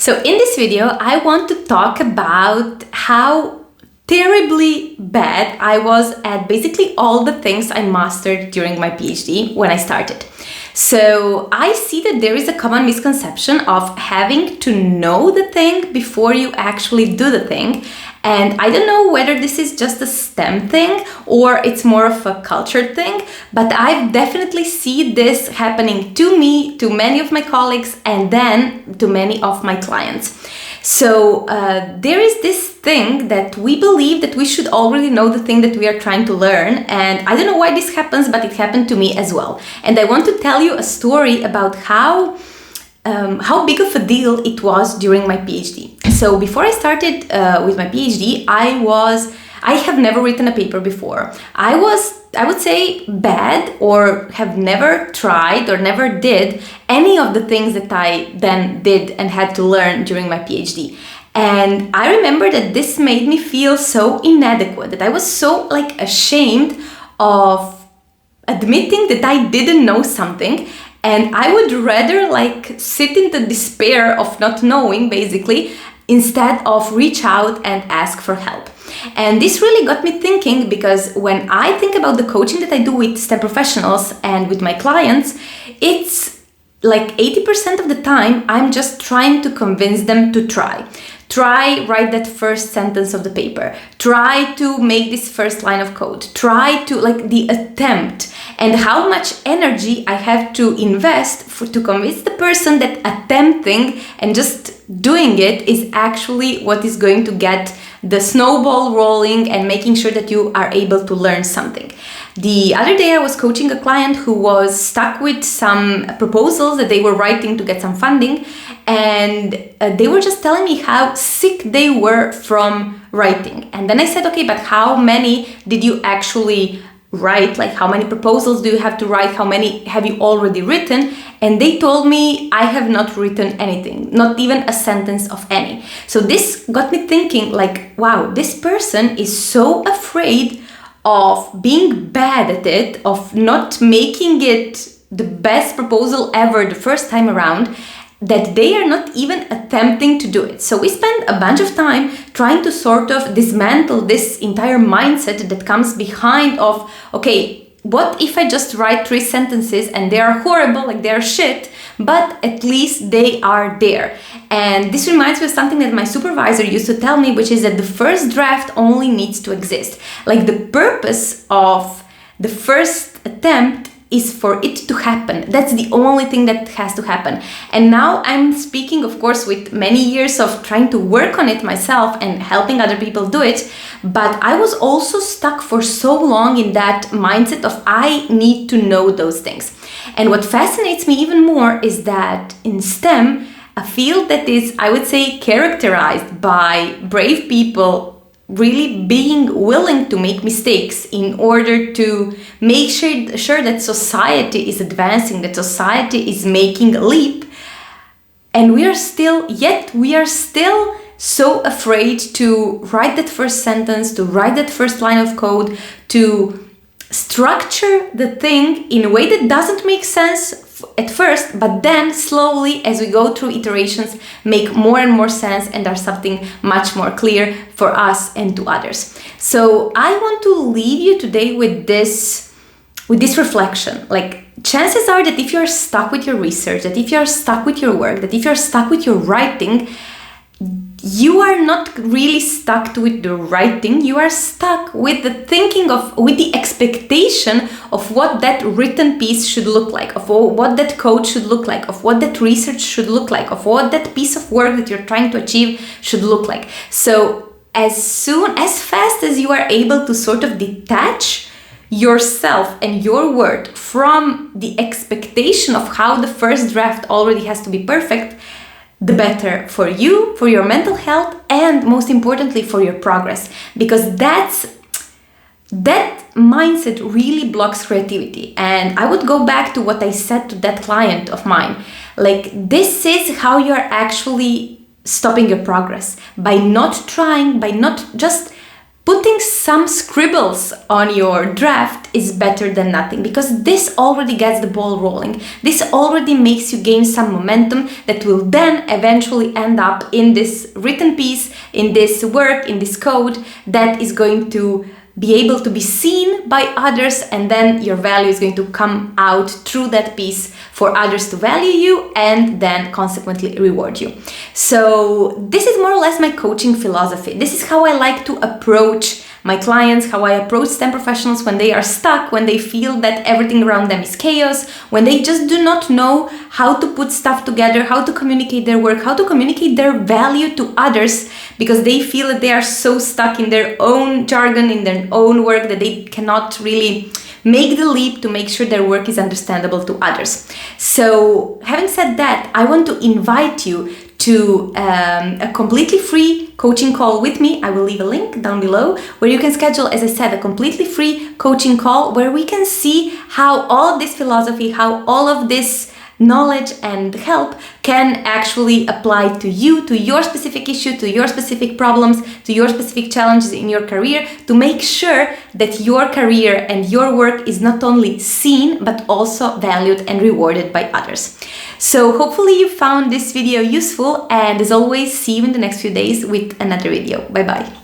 So in this video, I want to talk about how terribly bad I was at basically all the things I mastered during my PhD when I started. So I see that there is a common misconception of having to know the thing before you actually do the thing. And I don't know whether this is just a STEM thing or it's more of a culture thing, but I've definitely seen this happening to me, to many of my colleagues, and then to many of my clients. So there is this thing that we believe that we should already know the thing that we are trying to learn. And I don't know why this happens, but it happened to me as well. And I want to tell you a story about how big of a deal it was during my PhD. So before I started with my PhD, I have never written a paper before. I would say bad, or have never tried or never did any of the things that I then did and had to learn during my PhD. And I remember that this made me feel so inadequate, that I was so ashamed of admitting that I didn't know something. And I would rather sit in the despair of not knowing, basically, instead of reach out and ask for help. And this really got me thinking, because when I think about the coaching that I do with STEM professionals and with my clients, it's 80% of the time I'm just trying to convince them to try. Write that first sentence of the paper. Try to make this first line of code. Try to the attempt, and how much energy I have to invest to convince the person that attempting and just doing it is actually what is going to get the snowball rolling and making sure that you are able to learn something. The other day I was coaching a client who was stuck with some proposals that they were writing to get some funding, and they were just telling me how sick they were from writing. And then I said, okay, but how many did you actually write? How many proposals do you have to write? How many have you already written? And they told me, I have not written anything, not even a sentence of any. So this got me thinking, wow, this person is so afraid of being bad at it, of not making it the best proposal ever the first time around, that they are not even attempting to do it. So we spend a bunch of time trying to sort of dismantle this entire mindset that comes behind of, okay, what if I just write 3 sentences and they are horrible, they're shit, but at least they are there. And this reminds me of something that my supervisor used to tell me, which is that the first draft only needs to exist. The purpose of the first attempt is for it to happen. That's the only thing that has to happen. And now I'm speaking, of course, with many years of trying to work on it myself and helping other people do it. But I was also stuck for so long in that mindset of I need to know those things. And what fascinates me even more is that in STEM, a field that is, I would say, characterized by brave people really being willing to make mistakes in order to make sure that society is advancing, that society is making a leap. And we are still so afraid to write that first sentence, to write that first line of code, to structure the thing in a way that doesn't make sense at first, but then slowly, as we go through iterations, make more and more sense and are something much more clear for us and to others. So I want to leave you today with this reflection. Chances are that if you're stuck with your research, that if you're stuck with your work, that if you're stuck with your writing, you are not really stuck with the writing, you are stuck with the thinking with the expectation of what that written piece should look like, of what that code should look like, of what that research should look like, of what that piece of work that you're trying to achieve should look like. So as fast as you are able to sort of detach yourself and your work from the expectation of how the first draft already has to be perfect, the better for you, for your mental health, and most importantly for your progress, because that mindset really blocks creativity. And I would go back to what I said to that client of mine. This is how you're actually stopping your progress, by not trying, by not just putting some scribbles on your draft is better than nothing, because this already gets the ball rolling. This already makes you gain some momentum that will then eventually end up in this written piece, in this work, in this code that is going to be able to be seen by others, and then your value is going to come out through that piece for others to value you and then consequently reward you. So this is more or less my coaching philosophy. This is how I like to approach my clients, how I approach STEM professionals when they are stuck, when they feel that everything around them is chaos, when they just do not know how to put stuff together, how to communicate their work, how to communicate their value to others, because they feel that they are so stuck in their own jargon, in their own work, that they cannot really make the leap to make sure their work is understandable to others. So having said that, I want to invite you to a completely free coaching call with me. I will leave a link down below where you can schedule, as I said, a completely free coaching call where we can see how all of this philosophy, how all of this knowledge and help can actually apply to you, to your specific issue, to your specific problems, to your specific challenges in your career, to make sure that your career and your work is not only seen but also valued and rewarded by others. So hopefully you found this video useful, and as always, see you in the next few days with another video. Bye bye.